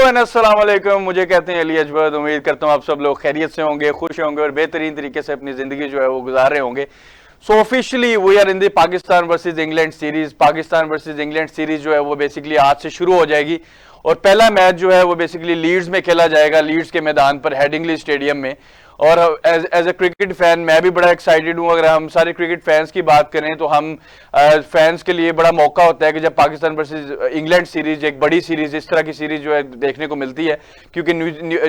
Everyone, अस्सलाम वालेकुम। मुझे कहते हैं अली अजबर। उम्मीद करता हूँ आप सब लोग खैरियत से होंगे, खुश होंगे और बेहतरीन तरीके से अपनी जिंदगी जो है वो गुजार रहे होंगे। So officially we are in the Pakistan versus England series. Pakistan versus England series जो है वो बेसिकली आज से शुरू हो जाएगी और पहला मैच जो है वो बेसिकली लीड्स में खेला जाएगा, लीड्स के मैदान पर, हेडिंगली स्टेडियम में। और एज ए क्रिकेट फैन मैं भी बड़ा एक्साइटेड हूँ। अगर हम सारे क्रिकेट फैंस की बात करें तो हम फैंस के लिए बड़ा मौका होता है कि जब पाकिस्तान वर्सेस इंग्लैंड सीरीज, एक बड़ी सीरीज, इस तरह की सीरीज जो है देखने को मिलती है, क्योंकि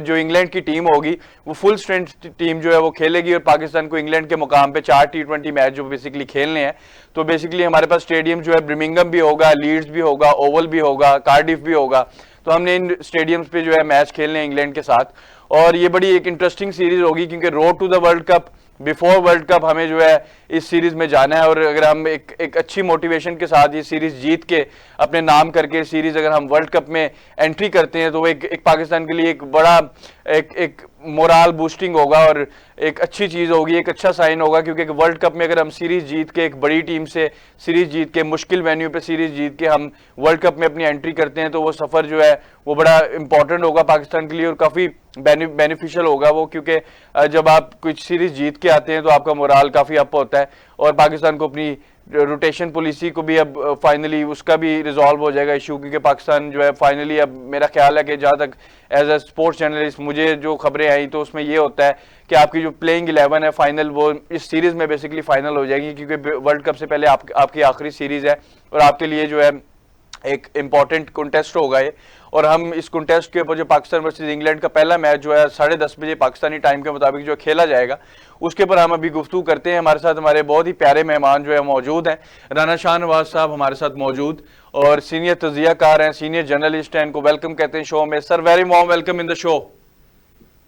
जो इंग्लैंड की टीम होगी वो फुल स्ट्रेंथ टीम जो है वो खेलेगी और पाकिस्तान को इंग्लैंड के मुकाम पे 4 T20 मैच जो बेसिकली खेलने हैं। तो बेसिकली हमारे पास स्टेडियम जो है ब्रिमिंगम भी होगा, लीड्स भी होगा, ओवल भी होगा, कार्डिफ भी होगा। तो हमने इन स्टेडियम्स पे जो है मैच खेलने हैं इंग्लैंड के साथ और ये बड़ी एक इंटरेस्टिंग सीरीज होगी क्योंकि road to the World Cup, before World Cup हमें जो है इस सीरीज में जाना है। और अगर हम एक अच्छी मोटिवेशन के साथ ये सीरीज जीत के अपने नाम करके सीरीज अगर हम वर्ल्ड कप में एंट्री करते हैं तो वो एक पाकिस्तान के लिए एक बड़ा एक मोराल बूस्टिंग होगा और एक अच्छी चीज होगी, एक अच्छा साइन होगा। क्योंकि एक वर्ल्ड कप में अगर हम सीरीज जीत के, एक बड़ी टीम से सीरीज जीत के, मुश्किल वेन्यू पे सीरीज जीत के हम वर्ल्ड कप में अपनी एंट्री करते हैं तो वो सफर जो है वो बड़ा इंपॉर्टेंट होगा पाकिस्तान के लिए और काफी बेनिफिशियल होगा वो। क्योंकि जब आप कुछ सीरीज जीत के आते हैं तो आपका मोराल काफी अप होता है और पाकिस्तान को अपनी रोटेशन पॉलिसी को भी अब फाइनली उसका भी रिजॉल्व हो जाएगा इशू। क्योंकि पाकिस्तान जो है फाइनली, अब मेरा ख्याल है कि जहाँ तक एज अ स्पोर्ट्स जर्नलिस्ट मुझे जो खबरें आई तो उसमें ये होता है कि आपकी जो प्लेइंग 11 है फाइनल, वो इस सीरीज में बेसिकली फाइनल हो जाएगी। क्योंकि वर्ल्ड कप से पहले आपकी आखिरी सीरीज है और आपके लिए जो है एक इंपॉर्टेंट कॉन्टेस्ट होगा ये। और हम इस कॉन्टेस्ट के ऊपर जो पाकिस्तान वर्सेस इंग्लैंड का पहला मैच जो है 10:30 बजे पाकिस्तानी टाइम के मुताबिक जो खेला जाएगा, उसके ऊपर हम अभी गुफ्तगू करते हैं। हमारे साथ हमारे बहुत ही प्यारे मेहमान जो है मौजूद हैं। राना शाहनवाज साहब हमारे साथ मौजूद और सीनियर तजियाकार हैं, सीनियर जर्नलिस्ट हैं। इनको वेलकम कहते हैं शो में। Sir, very warm welcome in the show.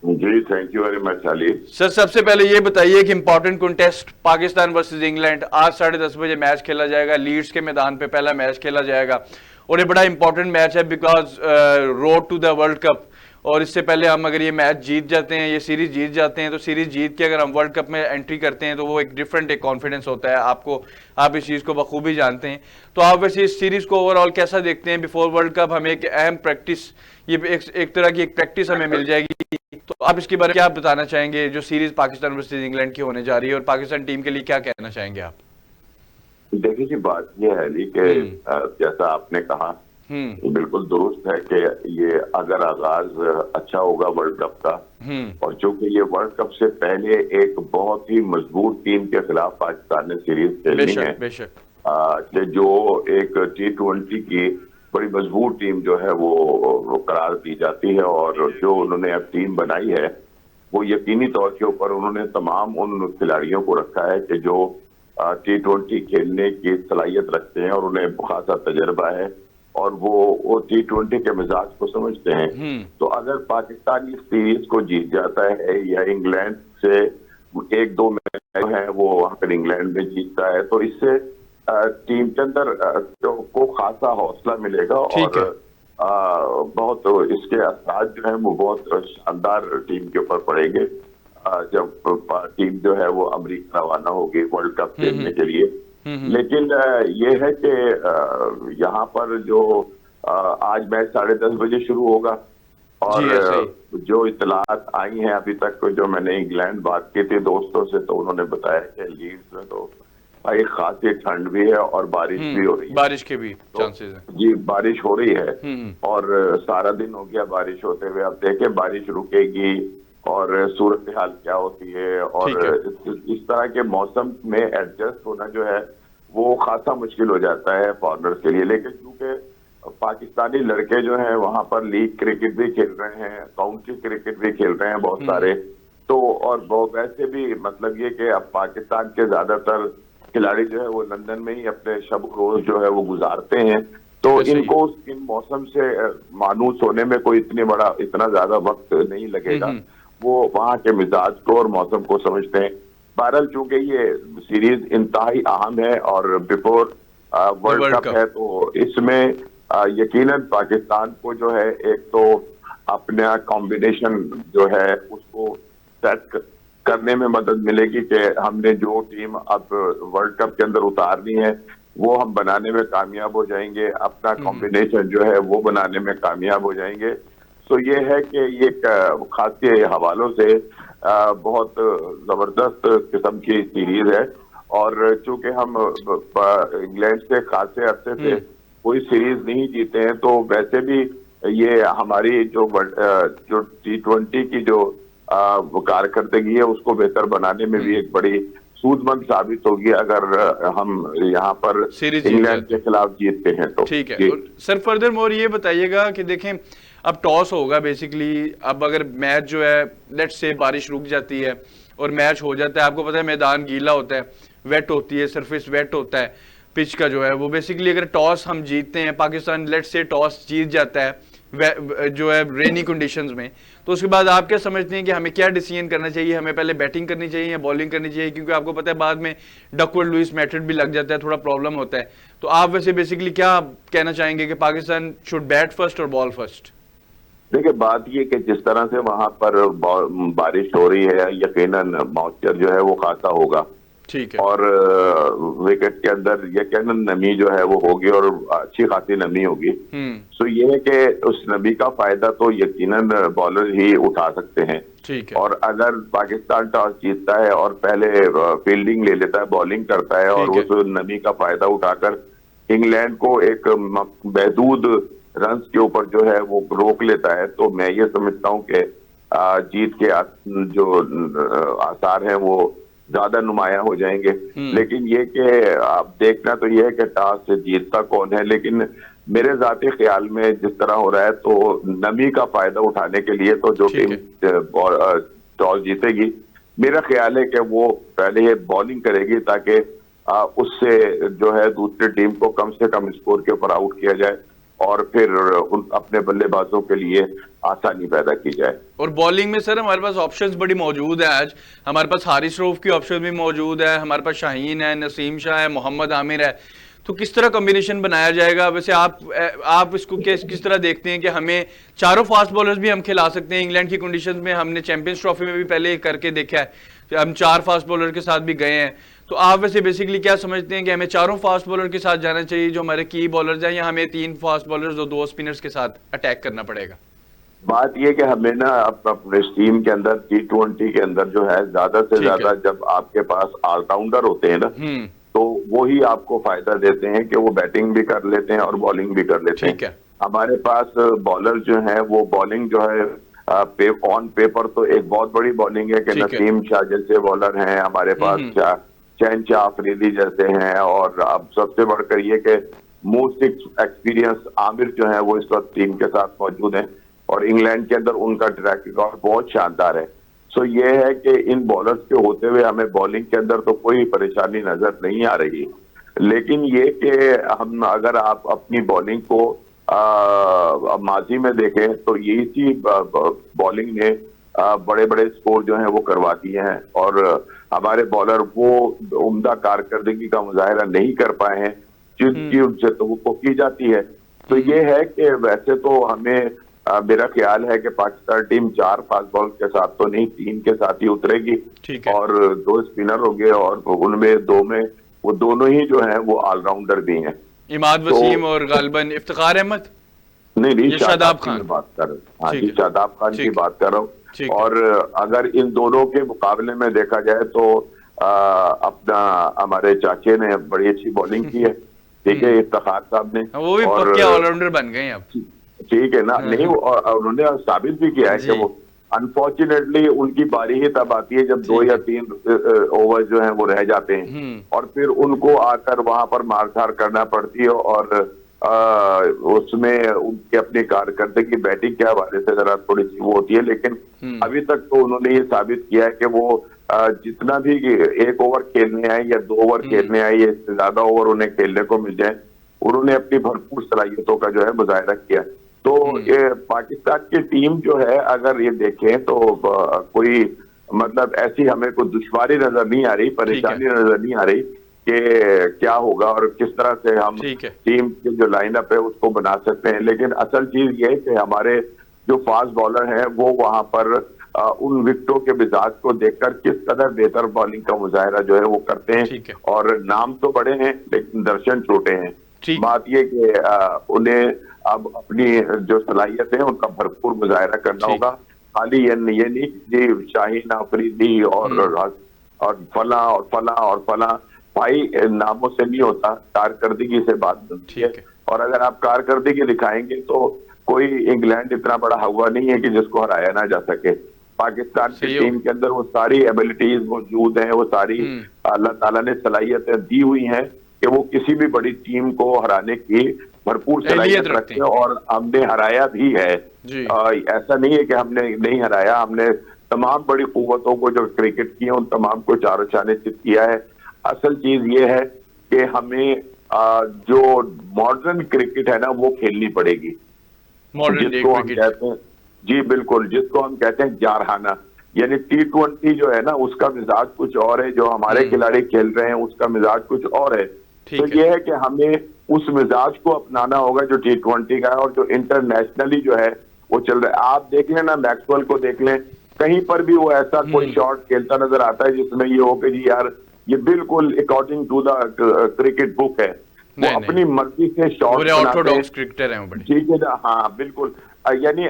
जी, thank you very much Ali. Sir, सबसे पहले ये बताइए कि important contest Pakistan versus England, आज 10:30 बजे मैच खेला जाएगा, लीड्स के मैदान पे पहला मैच खेला जाएगा और ये बड़ा इंपॉर्टेंट मैच है because road to the World Cup. और इससे पहले हम अगर ये मैच जीत जाते हैं, ये सीरीज जीत जाते हैं, तो सीरीज जीत के अगर हम वर्ल्ड कप में एंट्री करते हैं तो वो एक डिफरेंट एक कॉन्फिडेंस होता है आपको, आप इस चीज़ को बखूबी जानते हैं। तो आप वैसे इस सीरीज को ओवरऑल कैसा देखते हैं? बिफोर वर्ल्ड कप हमें एक अहम प्रैक्टिस, ये एक तरह की एक प्रैक्टिस हमें मिल जाएगी। तो आप इसके बारे में क्या बताना चाहेंगे जो सीरीज पाकिस्तान वर्सेस इंग्लैंड की होने जा रही है और पाकिस्तान टीम के लिए क्या कहना चाहेंगे आप? देखिए जी, बात यह है कि जैसा आपने कहा बिल्कुल दुरुस्त है कि ये अगर आगाज अच्छा होगा वर्ल्ड कप का, और चूंकि ये वर्ल्ड कप से पहले एक बहुत ही मजबूत टीम के खिलाफ पाकिस्तान ने सीरीज खेलनी है, कि जो एक T20 की बड़ी मजबूत टीम जो है वो करार दी जाती है। और जो उन्होंने अब टीम बनाई है वो यकीनी तौर के ऊपर उन्होंने तमाम उन खिलाड़ियों को रखा है कि जो T20 खेलने की सलाहियत रखते हैं और उन्हें खासा तजर्बा है और वो T20 के मिजाज को समझते हैं। तो अगर पाकिस्तान इस सीरीज को जीत जाता है या इंग्लैंड से 1-2 मैच है वो वहां पर इंग्लैंड में जीतता है, तो इससे टीम के अंदर को खासा हौसला मिलेगा और बहुत इसके असर जो है वो बहुत शानदार टीम के ऊपर पड़ेंगे जब टीम जो है वो अमेरिका रवाना होगी वर्ल्ड कप खेलने के लिए। लेकिन ये है कि यहाँ पर जो आज मैच 10:30 बजे शुरू होगा और जो इतलात आई हैं अभी तक, जो मैंने इंग्लैंड बात की थी दोस्तों से, तो उन्होंने बताया कि लीड्स में तो भाई खासी ठंड भी है और बारिश भी हो रही है, बारिश के भी चांसेस हैं। जी, बारिश हो रही है और सारा दिन हो गया बारिश होते हुए। अब देखें बारिश रुकेगी और सूरत हाल क्या होती है और इस तरह के मौसम में एडजस्ट होना जो है वो खासा मुश्किल हो जाता है फॉरनर्स के लिए। लेकिन क्योंकि पाकिस्तानी लड़के जो हैं वहां पर लीग क्रिकेट भी खेल रहे हैं, काउंटी क्रिकेट भी खेल रहे हैं बहुत सारे, तो और वो वैसे भी मतलब ये कि अब पाकिस्तान के ज्यादातर खिलाड़ी जो है वो लंदन में ही अपने शब रोज जो है वो गुजारते हैं, तो इनको इन मौसम से मानूस होने में कोई इतना ज्यादा वक्त नहीं लगेगा। वो वहाँ के मिजाज को और मौसम को समझते हैं। बहरहाल चूंकि ये सीरीज इंतहाई अहम है और बिफोर वर्ल्ड कप है, तो इसमें यकीनन पाकिस्तान को जो है एक तो अपना कॉम्बिनेशन जो है उसको सेट करने में मदद मिलेगी कि हमने जो टीम अब वर्ल्ड कप के अंदर उतारनी है वो हम बनाने में कामयाब हो जाएंगे, अपना कॉम्बिनेशन जो है वो बनाने में कामयाब हो जाएंगे। तो ये है कि ये खास के हवालों से बहुत जबरदस्त किस्म की सीरीज है। और चूंकि हम इंग्लैंड से खासे अरसे से कोई सीरीज नहीं जीते हैं, तो वैसे भी ये हमारी जो T20 की जो कारकर्दगी है उसको बेहतर बनाने में भी एक बड़ी सूझबूझ साबित होगी अगर हम यहाँ पर सीरीज इंग्लैंड के खिलाफ जीतते हैं तो। ठीक है। सर फर्दर मोर ये बताइएगा कि देखें अब टॉस होगा बेसिकली, अब अगर मैच जो है लेट्स से बारिश रुक जाती है और मैच हो जाता है, आपको पता है मैदान गीला होता है, वेट होती है, सरफेस वेट होता है पिच का जो है वो, बेसिकली अगर टॉस हम जीतते हैं, पाकिस्तान लेट्स से टॉस जीत जाता है जो है रेनी कंडीशंस में, तो उसके बाद आप क्या समझते हैं कि हमें क्या डिसीजन करना चाहिए? हमें पहले बैटिंग करनी चाहिए या बॉलिंग करनी चाहिए? क्योंकि आपको पता है बाद में डकवर्थ लुईस मेथड भी लग जाता है, थोड़ा प्रॉब्लम होता है। तो आप वैसे बेसिकली क्या कहना चाहेंगे कि पाकिस्तान शुड बैट फर्स्ट और बॉल फर्स्ट? देखिए, बात ये कि जिस तरह से वहां पर बारिश हो रही है, यकीनन मॉइस्चर जो है वो खासा होगा। ठीक है। और विकेट के अंदर यकीनन नमी जो है वो होगी और अच्छी खासी नमी होगी। तो ये है कि उस नमी का फायदा तो यकीनन बॉलर ही उठा सकते हैं। ठीक है। और अगर पाकिस्तान टॉस जीतता है और पहले फील्डिंग ले लेता है, बॉलिंग करता है और उस नमी का फायदा उठाकर इंग्लैंड को एक महदूद रन्स के ऊपर जो है वो रोक लेता है, तो मैं ये समझता हूँ कि जीत के जो आसार हैं वो ज्यादा नुमाया हो जाएंगे। लेकिन ये कि आप देखना तो ये है कि टॉस से जीतता कौन है, लेकिन मेरे जाती ख्याल में जिस तरह हो रहा है तो नमी का फायदा उठाने के लिए तो जो टीम टॉस जीतेगी, मेरा ख्याल है कि वो पहले ये बॉलिंग करेगी ताकि उससे जो है दूसरी टीम को कम से कम स्कोर के ऊपर आउट किया जाए और फिर अपने बल्लेबाजों के लिए आसानी पैदा की जाए। और बॉलिंग में सर हमारे पास ऑप्शंस बड़ी मौजूद है। आज हमारे पास हारिस रऊफ की ऑप्शन भी मौजूद है, हमारे पास शाहीन है, नसीम शाह है, मोहम्मद आमिर है। तो किस तरह कॉम्बिनेशन बनाया जाएगा? वैसे आप इसको किस तरह देखते हैं कि हमें चारों फास्ट बॉलर्स भी हम खिला सकते हैं? इंग्लैंड की कंडीशंस में हमने चैंपियंस ट्रॉफी में भी पहले करके देखा है, हम 4 फास्ट बॉलर के साथ भी गए हैं। तो आप वैसे बेसिकली क्या समझते हैं कि हमें चारों फास्ट बॉलर के साथ जाना चाहिए जो हमारे की बॉलर्स हैं, या हमें 3 फास्ट बॉलर्स और 2 स्पिनर्स के साथ अटैक करना पड़ेगा? बात यह कि हमें ना अपने टीम के अंदर T20 के अंदर जो है ज्यादा से ज्यादा जब आपके पास ऑलराउंडर होते हैं ना, तो वो ही आपको फायदा देते हैं कि वो बैटिंग भी कर लेते हैं और बॉलिंग भी कर लेते हैं। हमारे पास बॉलर जो है वो बॉलिंग जो है ऑन पेपर तो एक बहुत बड़ी बॉलिंग है कि नसीम शाह जैसे बॉलर हैं हमारे पास, चैन शाह अफरीदी जैसे हैं, और अब सबसे बढ़कर ये कि मोस्ट एक्सपीरियंस आमिर जो है वो इस वक्त टीम के साथ मौजूद हैं और इंग्लैंड के अंदर उनका ट्रैक रिकॉर्ड बहुत शानदार है। सो ये है कि इन बॉलर्स के होते हुए हमें बॉलिंग के अंदर तो कोई परेशानी नजर नहीं आ रही, लेकिन ये कि हम अगर आप अपनी बॉलिंग को माजी में देखें तो यही सी बॉलिंग ने बड़े बड़े स्कोर जो हैं वो करवा दिए हैं और हमारे बॉलर वो उम्दा कारकर्दगी का मुजाहिरा नहीं कर पाए हैं जिसकी उनसे तो की जाती है। तो ये है कि वैसे तो हमें मेरा ख्याल है कि पाकिस्तान टीम 4 फास्ट बॉल के साथ तो नहीं 3 के साथ ही उतरेगी और 2 स्पिनर होंगे और उनमें 2 में वो दोनों ही जो हैं वो ऑलराउंडर भी हैं, इमाद वसीम और गालिबन इफ्तिखार अहमद। नहीं शादाब खान की बात कर रहा हूँ। हाँ जी, शादाब खान की बात कर रहा हूँ। और अगर इन दोनों के मुकाबले में देखा जाए तो अपना हमारे चाचे ने बड़ी अच्छी बॉलिंग की है, ठीक है, इफ्तिखार साहब ने, वो भी पक्के ऑलराउंडर बन गए अब, ठीक है ना। नहीं, उन्होंने साबित भी किया है कि वो अनफॉर्चुनेटली उनकी बारी ही तब आती है जब 2 या 3 ओवर जो हैं वो रह जाते हैं और फिर उनको आकर वहां पर मारधार करना पड़ती है और उसमें उनकी अपनी कारकर्दगी बैटिंग के हवाले से जरा थोड़ी सी वो होती है, लेकिन अभी तक तो उन्होंने ये साबित किया है कि वो जितना भी 1 ओवर खेलने आए या 2 ओवर खेलने आए या इससे ज्यादा ओवर उन्हें खेलने को मिल जाए, उन्होंने अपनी भरपूर सलाहियतों का जो है मुजाहिरा किया। तो ये पाकिस्तान की टीम जो है अगर ये देखें तो कोई मतलब ऐसी हमें कोई दुश्वारी नजर नहीं आ रही, परेशानी नजर नहीं आ रही कि क्या होगा और किस तरह से हम टीम की जो लाइनअप है उसको बना सकते हैं। लेकिन असल चीज ये है कि हमारे जो फास्ट बॉलर हैं वो वहां पर उन विकेटों के मिजाज को देखकर किस कदर बेहतर बॉलिंग का मुजाहिरा जो है वो करते हैं और नाम तो बड़े हैं लेकिन दर्शन छोटे हैं। बात ये कि उन्हें अब अपनी जो सलाहियत है उनका भरपूर मुजाहरा करना होगा। खाली ये नहीं जी शाहीन अफरीदी और फला भाई नामों से नहीं होता, कारकर्दगी से बात बनती है। और अगर आप कारकर्दगी दिखाएंगे तो कोई इंग्लैंड इतना बड़ा हवा नहीं है कि जिसको हराया ना जा सके। पाकिस्तान की टीम के अंदर वो सारी एबिलिटीज मौजूद हैं, वो सारी अल्लाह ताला ने सलाहियतें दी हुई हैं कि वो किसी भी बड़ी टीम को हराने की भरपूर सलाहियत रखते हैं, और हमने हराया भी है। ऐसा नहीं है कि हमने नहीं हराया, हमने तमाम बड़ी कुव्वतों को जो क्रिकेट की है उन तमाम को चारों चाने चित किया है। असल चीज ये है कि हमें जो मॉडर्न क्रिकेट है ना वो खेलनी पड़ेगी, जिसको हम कहते हैं जी बिल्कुल, जिसको हम कहते हैं जारहाना, यानी T20 जो है ना उसका मिजाज कुछ और है, जो हमारे खिलाड़ी खेल रहे हैं उसका मिजाज कुछ और है। तो ये है कि हमें उस मिजाज को अपनाना होगा जो T20 का है और जो इंटरनेशनली जो है वो चल रहा है। आप देख लें ना, मैक्सवेल को देख लें, कहीं पर भी वो ऐसा कोई शॉट खेलता नजर आता है जिसमें ये हो कि जी यार ये बिल्कुल according to the cricket book है, वो अपनी मर्जी से शॉट बनाते हैं, क्रिकेटर हैं वो बड़े, ठीक है ना। हाँ बिल्कुल, यानी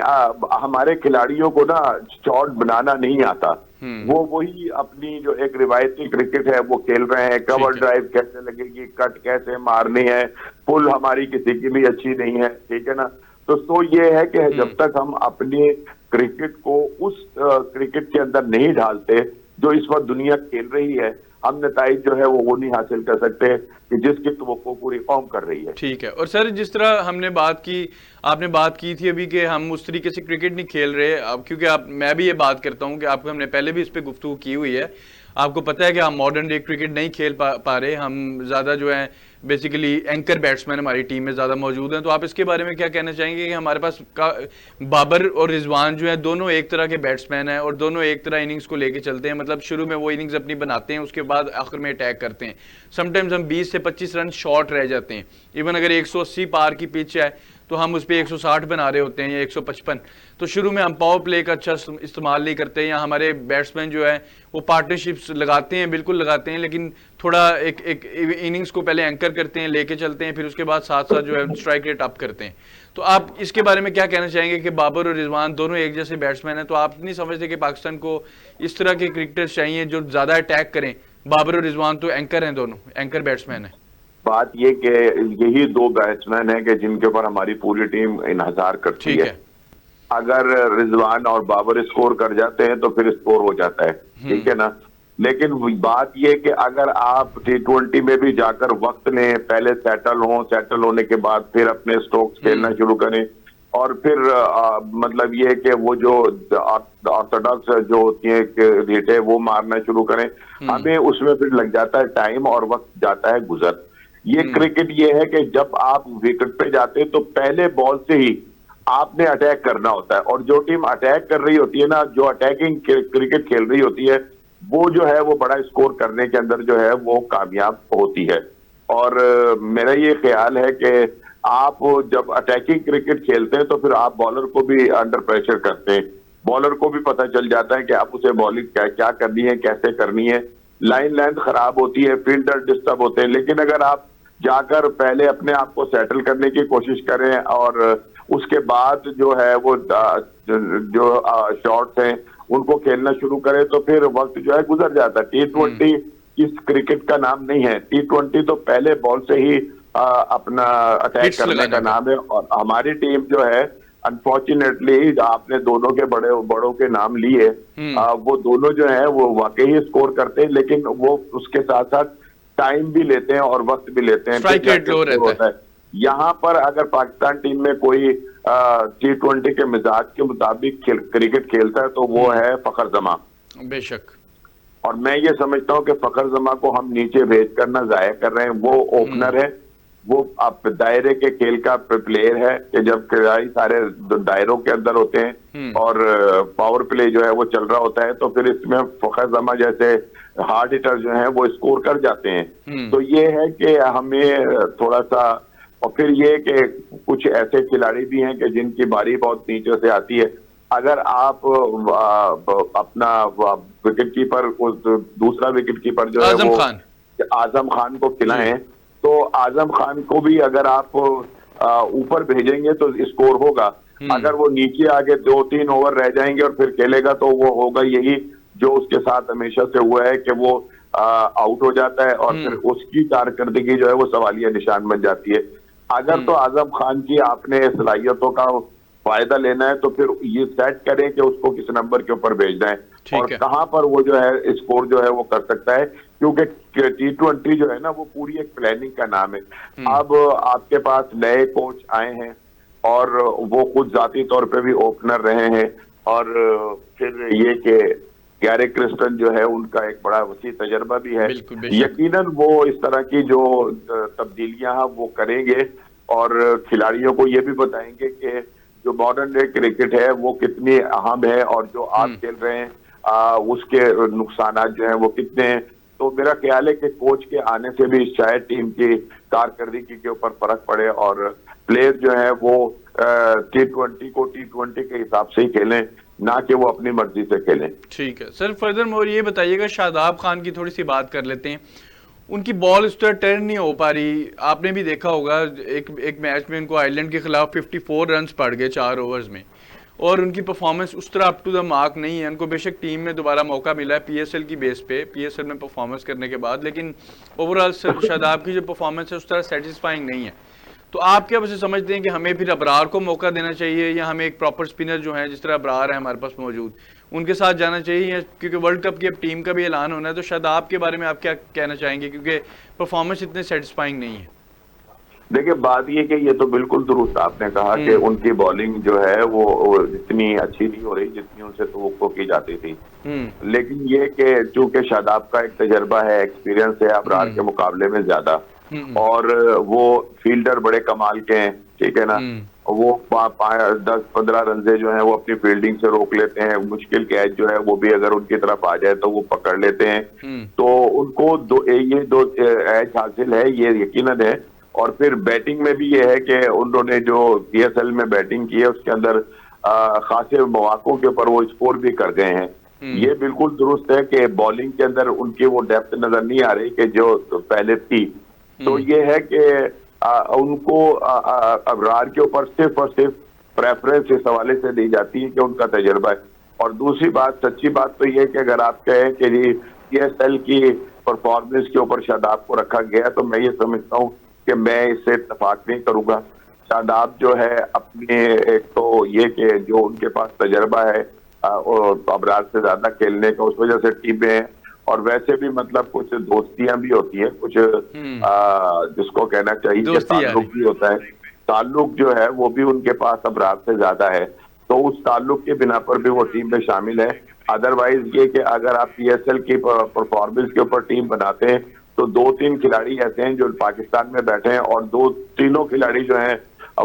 हमारे खिलाड़ियों को ना शॉट बनाना नहीं आता, वो वही अपनी जो एक रिवायती क्रिकेट है वो खेल रहे हैं। कवर ड्राइव कैसे लगेगी, कट कैसे मारनी है, पुल हमारी किसी की भी अच्छी नहीं है, ठीक है ना। तो ये है कि जब तक हम अपने क्रिकेट को उस क्रिकेट के अंदर नहीं ढालते जो इस वक्त दुनिया खेल रही है, हम नताइज जो है वो नहीं हासिल कर सकते कि जिसकी तवक्को पूरी कौम कर रही है। ठीक है। और सर जिस तरह हमने बात की, आपने बात की थी अभी कि हम उस तरीके से क्रिकेट नहीं खेल रहे अब, क्योंकि मैं भी ये बात करता हूँ कि आपको हमने पहले भी इस पर गुफ्तगू की हुई है, आपको पता है कि हम मॉडर्न डे क्रिकेट नहीं खेल पा रहे, हम ज़्यादा जो है बेसिकली एंकर बैट्समैन हमारी टीम में ज़्यादा मौजूद हैं। तो आप इसके बारे में क्या कहना चाहेंगे कि हमारे पास बाबर और रिजवान जो है दोनों एक तरह के बैट्समैन हैं और दोनों एक तरह इनिंग्स को लेके चलते हैं, मतलब शुरू में वो इनिंग्स अपनी बनाते हैं, उसके बाद आखिर में अटैक करते हैं। समटाइम्स हम 20 से 25 रन शॉर्ट रह जाते हैं, इवन अगर 180 पार की पिच है तो हम उस पर 160 बना रहे होते हैं या 155। तो शुरू में हम पावर प्ले का अच्छा इस्तेमाल नहीं करते, या हमारे बैट्समैन जो है वो पार्टनरशिप्स लगाते हैं, बिल्कुल लगाते हैं, लेकिन थोड़ा एक इनिंग्स को पहले एंकर करते हैं, लेके चलते हैं, फिर उसके बाद साथ साथ जो है स्ट्राइक रेट अप करते हैं। तो आप इसके बारे में क्या कहना चाहेंगे कि बाबर और रिजवान दोनों एक जैसे बैट्समैन हैं, तो आप नहीं समझते कि पाकिस्तान को इस तरह के क्रिकेटर्स चाहिए जो ज़्यादा अटैक करें? बाबर और रिजवान तो एंकर हैं, दोनों एंकर बैट्समैन हैं। बात ये कि यही दो बैट्समैन हैं कि जिनके ऊपर हमारी पूरी टीम इन्हसार करती है। अगर रिजवान और बाबर स्कोर कर जाते हैं तो फिर स्कोर हो जाता है, ठीक है ना। लेकिन बात ये कि अगर आप T20 में भी जाकर वक्त लें, पहले सेटल होने के बाद फिर अपने स्ट्रोक्स खेलना शुरू करें, और फिर मतलब ये कि वो जो ऑर्थोडॉक्स जो होती है रेट है वो मारना शुरू करें, हमें उसमें फिर लग जाता है टाइम और वक्त जाता है गुजर। ये क्रिकेट ये है कि जब आप विकेट पे जाते हैं तो पहले बॉल से ही आपने अटैक करना होता है, और जो टीम अटैक कर रही होती है ना, जो अटैकिंग क्रिकेट खेल रही होती है, वो जो है वो बड़ा स्कोर करने के अंदर जो है वो कामयाब होती है। और मेरा ये ख्याल है कि आप जब अटैकिंग क्रिकेट खेलते हैं तो फिर आप बॉलर को भी अंडर प्रेशर करते हैं, बॉलर को भी पता चल जाता है कि आप उसे बॉलिंग क्या करनी है, कैसे करनी है। लाइन लेंथ खराब होती है, फील्डर डिस्टर्ब होते हैं, लेकिन अगर आप जाकर पहले अपने आप को सेटल करने की कोशिश करें और उसके बाद जो है वो जो शॉट्स हैं उनको खेलना शुरू करें तो फिर वक्त जो है गुजर जाता है। T20 इस क्रिकेट का नाम नहीं है, T20 तो पहले बॉल से ही अपना अटैक करने का नाम है। और हमारी टीम जो है अनफॉर्चुनेटली, आपने दोनों के बड़ों के नाम लिए, वो दोनों जो है वो वाकई स्कोर करते हैं, लेकिन वो उसके साथ साथ टाइम भी लेते हैं और वक्त भी लेते हैं, स्ट्राइक रेट लो रहता है। यहाँ पर अगर पाकिस्तान टीम में कोई T20 के मिजाज के मुताबिक क्रिकेट खेलता है तो वो है फखर जमा, बेशक। और मैं ये समझता हूँ कि फखर जमा को हम नीचे भेज कर ना जाया कर रहे हैं। वो ओपनर है, वो आप दायरे के खेल का प्लेयर है कि जब खिलाड़ी सारे दायरों के अंदर होते हैं और पावर प्ले जो है वो चल रहा होता है तो फिर इसमें फखर जमा जैसे हार्ड हिटर जो है वो स्कोर कर जाते हैं। तो ये है कि हमें थोड़ा सा, और फिर ये कि कुछ ऐसे खिलाड़ी भी हैं कि जिनकी बारी बहुत नीचे से आती है। अगर आप अपना विकेट कीपर, दूसरा विकेट कीपर जो है वो आजम खान को खिलाएं, तो आजम खान को भी अगर आप ऊपर भेजेंगे तो स्कोर होगा। अगर वो नीचे आके 2-3 ओवर रह जाएंगे और फिर खेलेगा तो वो होगा यही जो उसके साथ हमेशा से हुआ है कि वो आउट हो जाता है और फिर उसकी कारकर्दगी जो है वो सवालिया निशान बन जाती है। अगर तो आजम खान की आपने सलाहियतों का फायदा लेना है तो फिर ये सेट करें कि उसको किस नंबर के ऊपर भेजना है और कहां पर वो जो है स्कोर जो है वो कर सकता है, क्योंकि T20 जो है ना वो पूरी एक प्लानिंग का नाम है। अब आपके पास नए कोच आए हैं और वो खुद जाती तौर पे भी ओपनर रहे हैं और फिर ये कि गैरी क्रिस्टन जो है उनका एक बड़ा वसी तजर्बा भी है। यकीनन वो इस तरह की जो तब्दीलियां हैं वो करेंगे और खिलाड़ियों को ये भी बताएंगे कि जो मॉडर्न डे क्रिकेट है वो कितनी अहम है और जो आप खेल रहे हैं उसके नुकसान जो हैं वो कितने हैं। तो मेरा ख्याल है कि कोच के आने से भी शायद टीम की कारकर्दगी के ऊपर फर्क पड़े और प्लेयर जो है वो T20 को T20 के हिसाब से ही खेलें, ना कि वो अपनी मर्जी से खेलें। ठीक है सर, फर्दर मोर ये बताइएगा, शादाब खान की थोड़ी सी बात कर लेते हैं। उनकी बॉल इस तरह टर्न नहीं हो पा रही, आपने भी देखा होगा एक मैच में उनको आयरलैंड के खिलाफ 54 रन्स पड़ गए 4 ओवर्स में और उनकी परफॉर्मेंस उस तरह अप टू द मार्क नहीं है। उनको बेशक टीम में दोबारा मौका मिला है PSL की बेस पे, PSL में परफॉर्मेंस करने के बाद, लेकिन ओवरऑल शादाब की जो परफॉर्मेंस है उस तरह सेटिस्फाइंग नहीं है। तो आप क्या वैसे समझते हैं कि हमें फिर अबरार को मौका देना चाहिए या हमें एक प्रॉपर स्पिनर जो है जिस तरह अबरार है हमारे पास मौजूद उनके साथ जाना चाहिए, क्योंकि वर्ल्ड कप की अब टीम का भी ऐलान होना है। तो शादाब के बारे में आप क्या कहना चाहेंगे, क्योंकि परफॉर्मेंस इतने सेटिस्फाइंग नहीं है? देखिए बात ये कि ये तो बिल्कुल दुरुस्त आपने कहा कि उनकी बॉलिंग जो है वो इतनी अच्छी नहीं हो रही जितनी उनसे तवक्को की जाती थी, लेकिन ये कि चूंकि शादाब का एक तजर्बा है, एक्सपीरियंस है अबरार के मुकाबले में ज्यादा और वो फील्डर बड़े कमाल के हैं, ठीक है ना, वो 10-15 रन से जो है वो अपनी फील्डिंग से रोक लेते हैं। मुश्किल कैच जो है वो भी अगर उनकी तरफ आ जाए तो वो पकड़ लेते हैं। तो उनको दो एज हासिल है, ये यकीनन है। और फिर बैटिंग में भी ये है कि उन्होंने जो PSL में बैटिंग की है उसके अंदर खासे मौकों के ऊपर वो स्कोर भी कर गए हैं। ये बिल्कुल दुरुस्त है कि बॉलिंग के अंदर उनकी वो डेप्थ नजर नहीं आ रही कि जो पहले थी। तो ये है कि उनको अबरार के ऊपर सिर्फ और सिर्फ प्रेफरेंस इस हवाले से दी जाती है कि उनका तजर्बा है। और दूसरी बात, सच्ची बात तो ये कि अगर आप कहें कि जी PSL की परफॉर्मेंस के ऊपर शादाब को रखा गया तो मैं ये समझता हूँ कि मैं इससे इत्तेफाक नहीं करूंगा। शादाब जो है अपने एक तो ये कि जो उनके पास तजर्बा है और अबरार से ज्यादा खेलने का, उस वजह से टीमें हैं और वैसे भी मतलब कुछ दोस्तियां भी होती है, कुछ जिसको कहना चाहिए कि ताल्लुक भी होता है। ताल्लुक जो है वो भी उनके पास अबरार से ज्यादा है, तो उस ताल्लुक के बिना पर भी वो टीम में शामिल है। अदरवाइज ये कि अगर आप PSL की परफॉर्मेंस के ऊपर टीम बनाते हैं तो 2-3 खिलाड़ी ऐसे हैं जो पाकिस्तान में बैठे हैं और 2-3 खिलाड़ी जो हैं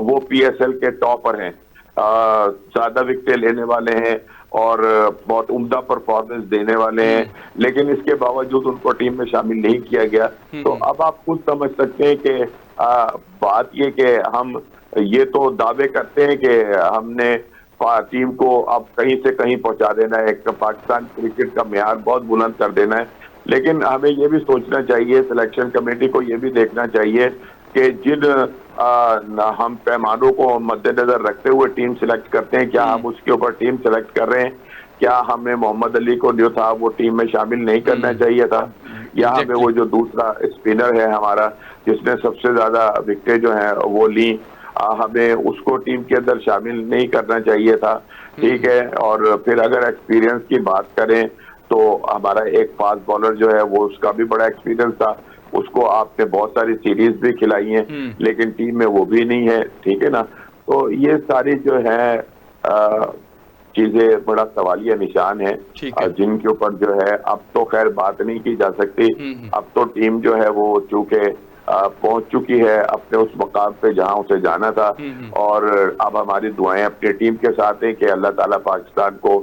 वो PSL के टॉपर हैं, ज्यादा विकेटें लेने वाले हैं और बहुत उम्दा परफॉर्मेंस देने वाले हैं, लेकिन इसके बावजूद उनको टीम में शामिल नहीं किया गया। तो अब आप खुद समझ सकते हैं कि बात ये कि हम ये तो दावे करते हैं कि हमने टीम को अब कहीं से कहीं पहुंचा देना है, पाकिस्तान क्रिकेट का मेयार बहुत बुलंद कर देना है, लेकिन हमें ये भी सोचना चाहिए, सिलेक्शन कमेटी को ये भी देखना चाहिए कि जिन हम पैमानों को मद्देनजर रखते हुए टीम सिलेक्ट करते हैं, क्या हम उसके ऊपर टीम सिलेक्ट कर रहे हैं? क्या हमें मोहम्मद अली को जो था वो टीम में शामिल नहीं करना चाहिए था, या हमें वो जो दूसरा स्पिनर है हमारा जिसने सबसे ज्यादा विकेटें जो है वो ली, हमें उसको टीम के अंदर शामिल नहीं करना चाहिए था? ठीक है। और फिर अगर एक्सपीरियंस की बात करें तो हमारा एक फास्ट बॉलर जो है वो उसका भी बड़ा एक्सपीरियंस था, उसको आपने बहुत सारी सीरीज भी खिलाई हैं लेकिन टीम में वो भी नहीं है, ठीक है ना। तो ये सारी जो है चीजें बड़ा सवालिया निशान है जिनके ऊपर जो है अब तो खैर बात नहीं की जा सकती। अब तो टीम जो है वो चूंकि पहुंच चुकी है अपने उस मकाम पे जहां उसे जाना था, और अब हमारी दुआएं अपनी टीम के साथ हैं कि अल्लाह ताला पाकिस्तान को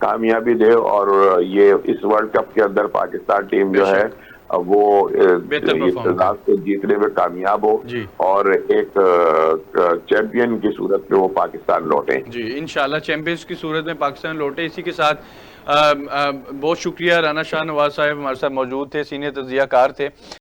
कामयाबी दे और ये इस वर्ल्ड कप के अंदर पाकिस्तान टीम जो है वो इस को जीतने में कामयाब हो और एक चैंपियन की सूरत में वो पाकिस्तान लौटे। जी इंशाल्लाह चैंपियंस की सूरत में पाकिस्तान लौटे। इसी के साथ बहुत शुक्रिया, राना शाह नवाज साहब हमारे साथ मौजूद थे, सीनियर तज्जियाकार थे।